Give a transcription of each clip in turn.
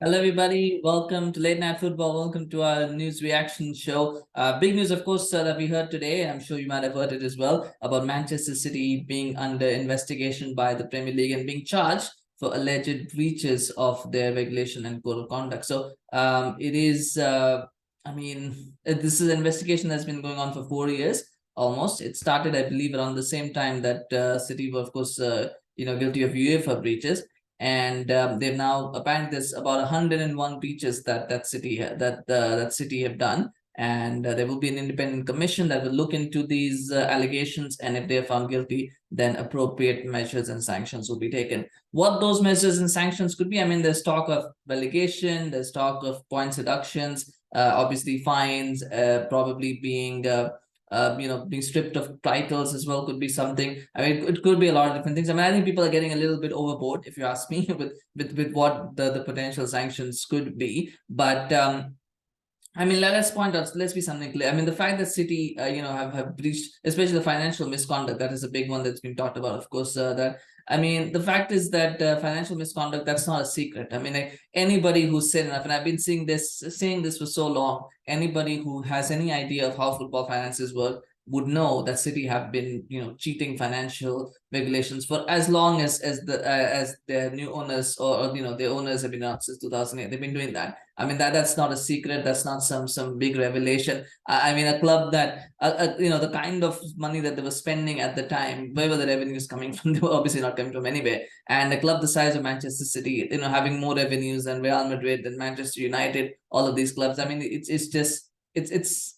Hello, everybody. Welcome to Late Night Football. Welcome to our news reaction show. Big news, of course, that we heard today. I'm sure you might have heard it as well about Manchester City being under investigation by the Premier League and being charged for alleged breaches of their regulation and code of conduct. So it is, this is an investigation that's been going on for 4 years almost. It started, I believe, around the same time that City were, of course, guilty of UEFA breaches, and they've now apparently there's about 101 breaches that City have done, and there will be an independent commission that will look into these allegations, and if they are found guilty, then appropriate measures and sanctions will be taken. What those measures and sanctions could be, I mean, there's talk of relegation, there's talk of points reductions, obviously fines, probably being being stripped of titles as well could be something. I mean, it could be a lot of different things. I mean, I think people are getting a little bit overboard, if you ask me, with what the potential sanctions could be. But I mean, let's point out, let's be something clear. I mean, the fact that City, have breached, especially the financial misconduct, that is a big one that's been talked about, of course. I mean, the fact is that financial misconduct, that's not a secret. I mean, like, anybody who's seen enough, and I've been saying this for so long, anybody who has any idea of how football finances work would know that City have been, cheating financial regulations for as long as as their new owners, or their owners have been around since 2008. They've been doing that. I mean, that's not a secret. That's not some big revelation. I mean, a club that the kind of money that they were spending at the time, where were the revenues coming from? They were obviously not coming from anywhere. And a club the size of Manchester City, having more revenues than Real Madrid, than Manchester United, all of these clubs. I mean, it's just it's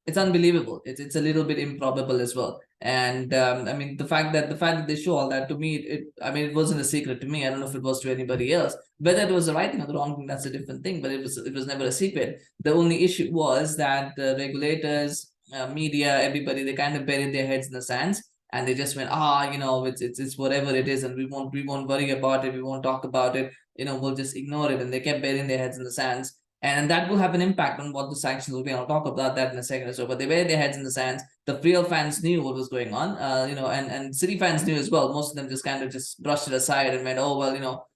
it's unbelievable. It's a little bit improbable as well. And I mean, the fact that they show all that, to me, it wasn't a secret to me. I don't know if it was to anybody else. Whether it was the right thing or the wrong thing, that's a different thing. But it was never a secret. The only issue was that the regulators, media, everybody, they kind of buried their heads in the sands, and they just went, it's whatever it is, and we won't worry about it. We won't talk about it. We'll just ignore it. And they kept burying their heads in the sands, and that will have an impact on what the sanctions will be. I'll talk about that in a second or so. But they buried their heads in the sands. The real fans knew what was going on, and City fans knew as well. Most of them just kind of just brushed it aside and went, oh well,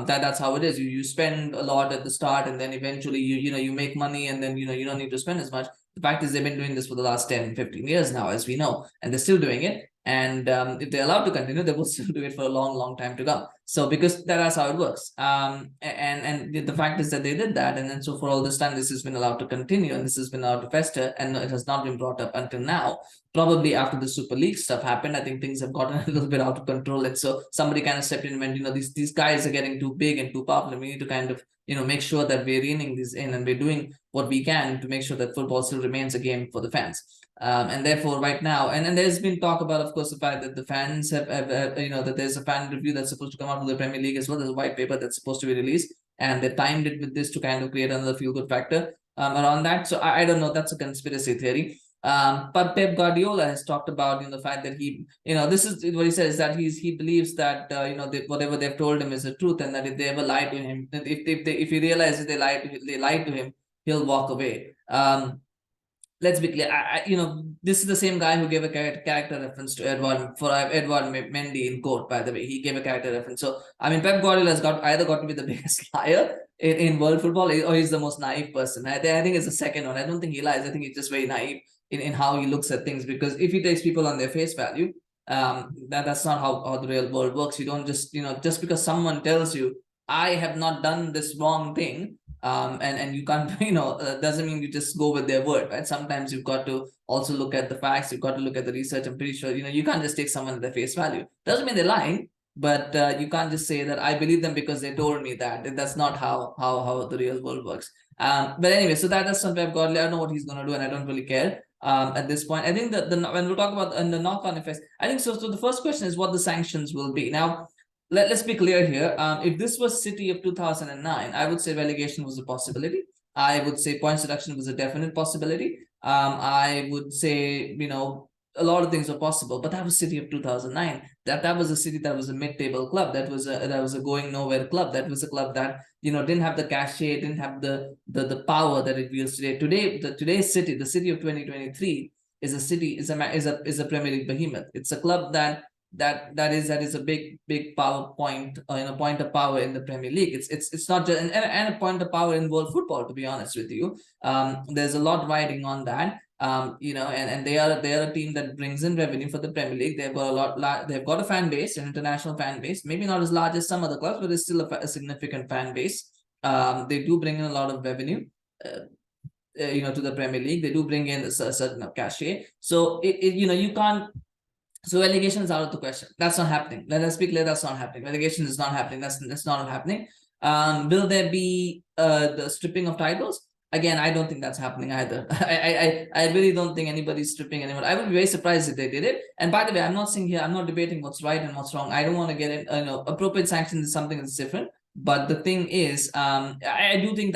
that's how it is. You spend a lot at the start, and then eventually you make money, and then you don't need to spend as much. The fact is, they've been doing this for the last 10, 15 years now, as we know, and they're still doing it. And if they're allowed to continue, they will still do it for a long, long time to come. So because that's how it works. And the fact is that they did that, and then so for all this time, this has been allowed to continue, and this has been allowed to fester, and it has not been brought up until now. Probably after the Super League stuff happened, I think things have gotten a little bit out of control, and so somebody kind of stepped in and went, these guys are getting too big and too powerful, and we need to kind of make sure that we're reining this in, and we're doing what we can to make sure that football still remains a game for the fans. And therefore, right now, and then there's been talk about, of course, the fact that the fans have that there's a fan review that's supposed to come out with the Premier League as well. There's a white paper that's supposed to be released, and they timed it with this to kind of create another feel-good factor around that. So I don't know. That's a conspiracy theory. But Pep Guardiola has talked about the fact that this is what he says, that he believes that whatever they've told him is the truth, and that if they ever lie to him, if he realizes they lied to him, he'll walk away. Let's be clear. This is the same guy who gave a character reference to Edward Mendy in court. By the way, he gave a character reference. So I mean, Pep Guardiola has either got to be the biggest liar in world football, or he's the most naive person. I think it's the second one. I don't think he lies. I think he's just very naive in how he looks at things. Because if he takes people on their face value, that's not how the real world works. You don't just just because someone tells you, I have not done this wrong thing, and you can't doesn't mean you just go with their word, right? Sometimes you've got to also look at the facts. You've got to look at the research. I'm pretty sure you can't just take someone at their face value. Doesn't mean they're lying, but you can't just say that I believe them because they told me that. That's not how the real world works. But anyway, so that's something I've got. I don't know what he's going to do, and I don't really care at this point. I think that when we'll talk about the knock-on effects, I think so the first question is what the sanctions will be. Now, let's be clear here. If this was City of 2009, I would say relegation was a possibility. I would say points deduction was a definite possibility. I would say, a lot of things are possible, but that was City of 2009. That was a City that was a mid-table club. That was a going nowhere club. That was a club that didn't have the cachet, didn't have the power that it wields today. Today's City, the City of 2023, is a Premier League behemoth. It's a club that that is a big power point, point of power in the Premier League. It's not just and a point of power in world football, to be honest with you. There's a lot riding on that. And they are a team that brings in revenue for the Premier League. They've got they've got a fan base, an international fan base, maybe not as large as some other clubs, but it's still a significant fan base. They do bring in a lot of revenue. To the Premier League, they do bring in a certain cachet. So you can't. So relegation is out of the question. That's not happening. Let us be clear. That's not happening. Relegation is not happening. That's not happening. Will there be the stripping of titles? Again, I don't think that's happening either. I really don't think anybody's stripping anyone. I would be very surprised if they did it. And by the way, I'm not saying here, I'm not debating what's right and what's wrong. I don't want to get it. Appropriate sanctions is something that's different. But the thing is, I do think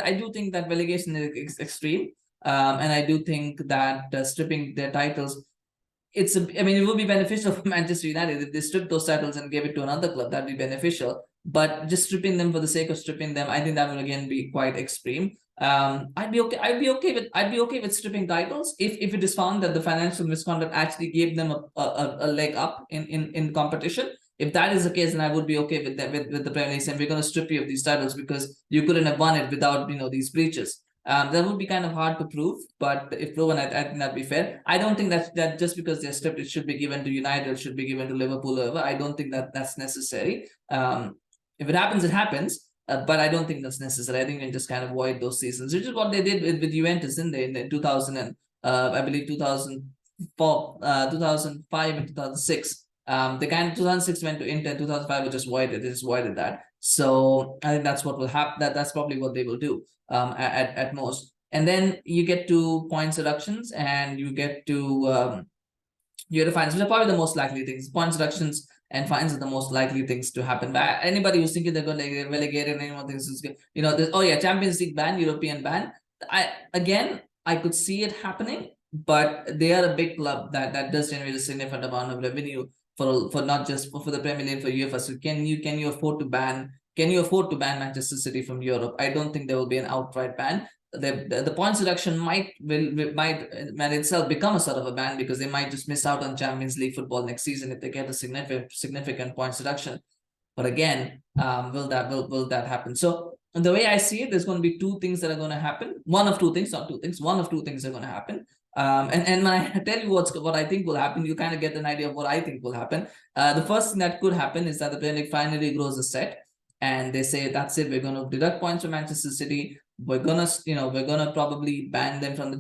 that relegation is extreme, and I do think that stripping their titles, it would be beneficial for Manchester United if they stripped those titles and gave it to another club. That'd be beneficial. But just stripping them for the sake of stripping them, I think that will again be quite extreme. I'd be okay with stripping titles if it is found that the financial misconduct actually gave them a leg up in competition. If that is the case, then I would be okay with that, with the Premier League saying we're going to strip you of these titles because you couldn't have won it without these breaches. That would be kind of hard to prove, but if proven, I think that'd be fair. I don't think that just because they're stripped, it should be given to United, it should be given to Liverpool, or whatever. I don't think that's necessary. If it happens, it happens, but I don't think that's necessary. I think we just kind of void those seasons, which is what they did with Juventus, didn't they? In 2000 and I believe 2004, 2005 and 2006. The kind of 2006 went to Inter, 2005 was just voided. They just voided that. So I think that's what will happen. That's probably what they will do at most. And then you get to points deductions, and you get to fines, which are probably the most likely things. Points deductions and fines are the most likely things to happen. But anybody who's thinking they're going to get relegated and anyone thinks is Champions League ban, European ban. I could see it happening, but they are a big club that does generate a significant amount of revenue for not just for the Premier League, for UEFA. So can you afford to ban Manchester City from Europe? I don't think there will be an outright ban. The points deduction might itself become a sort of a ban, because they might just miss out on Champions League football next season if they get a significant points deduction. But again, will that happen? So the way I see it, there's going to be two things that are going to happen. One of two things, not two things. One of two things are going to happen. And when I tell you what I think will happen, you kind of get an idea of what I think will happen. The first thing that could happen is that the Premier League finally grows a set, and they say that's it. We're going to deduct points from Manchester City. We're gonna probably ban them from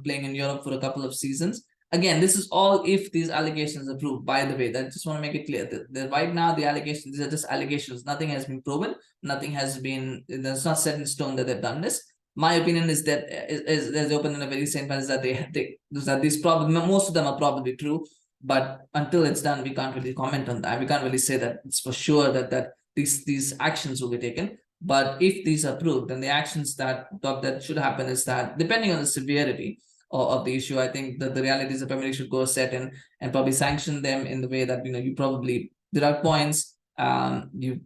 playing in Europe for a couple of seasons. Again, this is all if these allegations are proved. By the way, I just want to make it clear that right now the allegations, these are just allegations. Nothing has been proven. Nothing has been. It's not set in stone that they've done this. My opinion is that as open in a very same sense that most of them are probably true, but until it's done, we can't really comment on that. We can't really say that it's for sure that these actions will be taken. But if these are proved, then the actions that should happen is that, depending on the severity of the issue, I think that the reality is the Premier League should go set in and probably sanction them in the way that you probably deduct points, you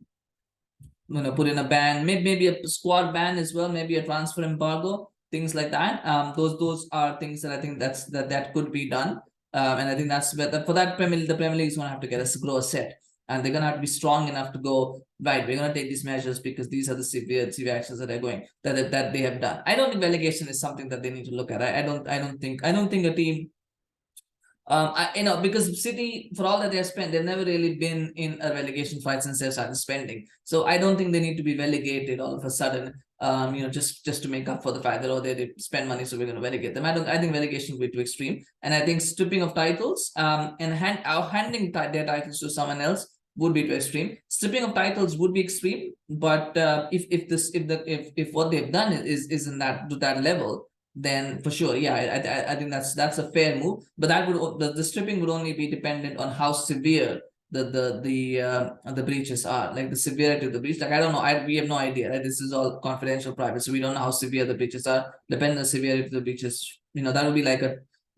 put in a ban, maybe a squad ban as well, maybe a transfer embargo, things like that. Those are things that I think that could be done, and I think that's better for that. The Premier League is going to have to grow a set. And they're going to have to be strong enough to go, right, we're going to take these measures because these are the severe actions that are going, that they have done. I don't think relegation is something that they need to look at. I don't think a team, because City, for all that they've spent, they've never really been in a relegation fight since they've started spending. So I don't think they need to be relegated all of a sudden, just to make up for the fact that they spend money, so we're going to relegate them. I think relegation would be too extreme, and I think stripping of titles, and handing their titles to someone else would be too extreme. Stripping of titles would be extreme, but if what they've done is in to that level, then for sure, yeah, I think that's a fair move. But the stripping would only be dependent on how severe the breaches are, like the severity of the breach. Like I don't know, we have no idea. Right? This is all confidential, private, so we don't know how severe the breaches are. Depending on the severity of the breaches, that would be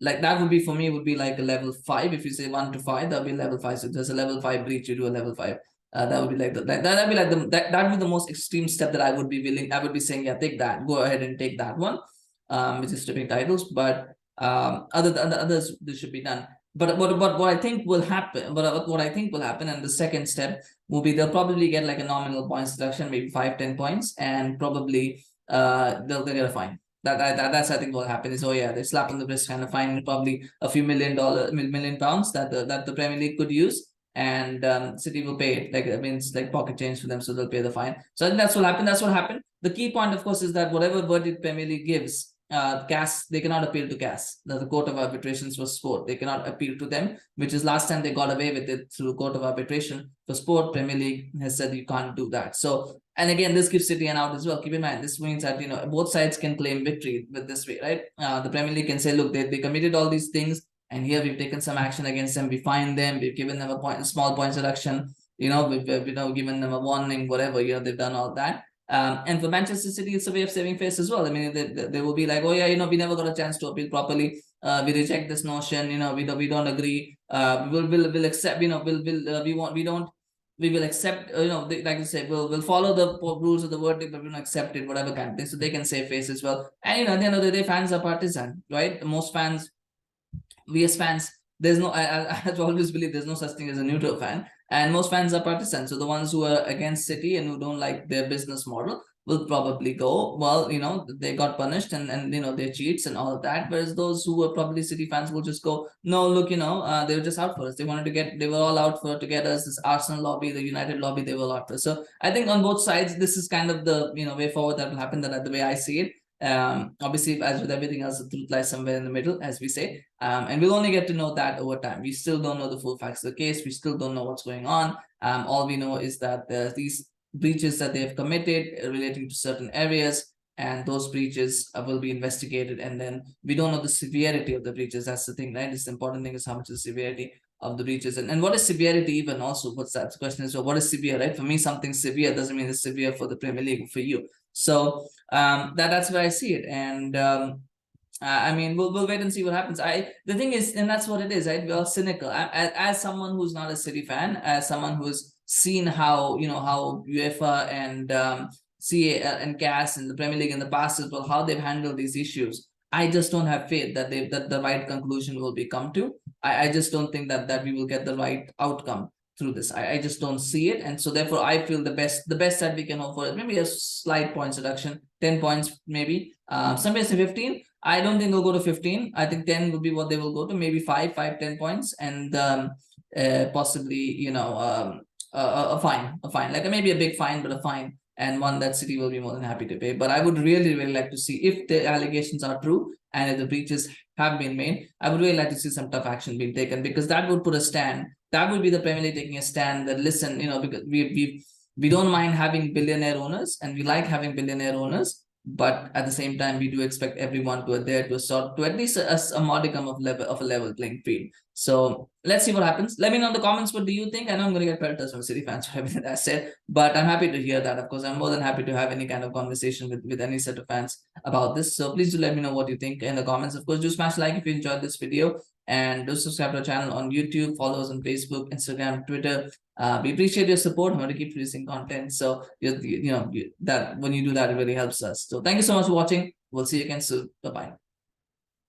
that would be, for me, would be like a level 5. If you say 1 to 5, that would be level 5. So there's a level 5 breach, you do a level 5. That would be like that would be the most extreme step that I would be willing. I would be saying, yeah, take that, go ahead and take that one, which is stripping titles. But other than the others, this should be done. But what I think will happen, but what I think will happen, and the second step will be they'll probably get like a nominal points deduction, maybe 5-10 points, and probably they'll get a fine. That's I think what happen is, oh yeah, they slap on the wrist kind of fine, probably a few million pounds that the Premier League could use, and City will pay it. Like, I mean, it's like pocket change for them, so they'll pay the fine. So I think that's what happened. That's what happened. The key point, of course, is that whatever verdict Premier League gives, CAS, they cannot appeal to CAS. The Court of Arbitrations for Sport. They cannot appeal to them, which is last time they got away with it through Court of Arbitration for Sport. Premier League has said you can't do that. So, and again, this gives City an out as well. Keep in mind, this means that, you know, both sides can claim victory with this way, right? The Premier League can say, look, they committed all these things, and here we've taken some action against them. We fined them. We've given them a small points reduction. You know, we've given them a warning, whatever. You know, they've done all that. And for Manchester City, it's a way of saving face as well. I mean, they will be like, oh yeah, you know, we never got a chance to appeal properly. We reject this notion. You know, we don't agree. We'll accept. You know, we will accept. You know, like you say, we'll follow the rules of the verdict, but we don't accept it, whatever kind of thing. So they can save face as well. And you know, at the end of the day, fans are partisan, right? Most fans, we as fans, there's no, I always believe there's no such thing as a neutral fan, and most fans are partisans. So the ones who are against City and who don't like their business model will probably go, well, you know, they got punished, and you know, they're cheats and all of that. Whereas those who were probably City fans will just go, no, look, you know, they were just out for us. They wanted to get, they were all out to get us. This Arsenal lobby, the United lobby, they were all out for us. So I think on both sides, this is kind of the, you know, way forward that will happen, that the way I see it. Obviously, as with everything else, the truth lies somewhere in the middle, as we say, and we'll only get to know that over time. We still don't know the full facts of the case. We still don't know what's going on. All we know is that there's these breaches that they've committed relating to certain areas, and those breaches will be investigated, and then we don't know the severity of the breaches. That's the thing, right? It's the important thing is how much is the severity of the breaches, and what is severity even also. What's that? The question is, well, what is severe, right? For me, something severe doesn't mean it's severe for the Premier League, for you. So that's where I see it, and I mean, we'll wait and see what happens. The thing is, and that's what it is, right? We are cynical. As someone who's not a City fan, as someone who's seen how, you know, how UEFA and CA and CAS and the Premier League in the past as well, how they've handled these issues, I just don't have faith that that the right conclusion will be come to. I just don't think that we will get the right outcome through this. I just don't see it, and so therefore I feel the best that we can hope for is maybe a slight points reduction, 10 points maybe. Some say 15. I don't think they'll go to 15. I think 10 will be what they will go to, maybe 10 points, and possibly, you know, a fine, like maybe a big fine, but a fine, and one that City will be more than happy to pay. But I would really like to see, if the allegations are true and if the breaches have been made, I would really like to see some tough action being taken, because that would put a stand. That would be the Premier League taking a stand that, listen, you know, because we don't mind having billionaire owners, and we like having billionaire owners, but at the same time, we do expect everyone to adhere to at least a modicum of a level playing field. So let's see what happens. Let me know in the comments, what do you think? I know I'm going to get pelters from City fans for everything that I said, but I'm happy to hear that. Of course, I'm more than happy to have any kind of conversation with any set of fans about this. So please do let me know what you think in the comments. Of course, do smash like if you enjoyed this video, and do subscribe to our channel on YouTube, follow us on Facebook, Instagram, Twitter. We appreciate your support. I'm going to keep producing content, so that when you do that, it really helps us. So thank you so much for watching. We'll see you again soon. Bye bye.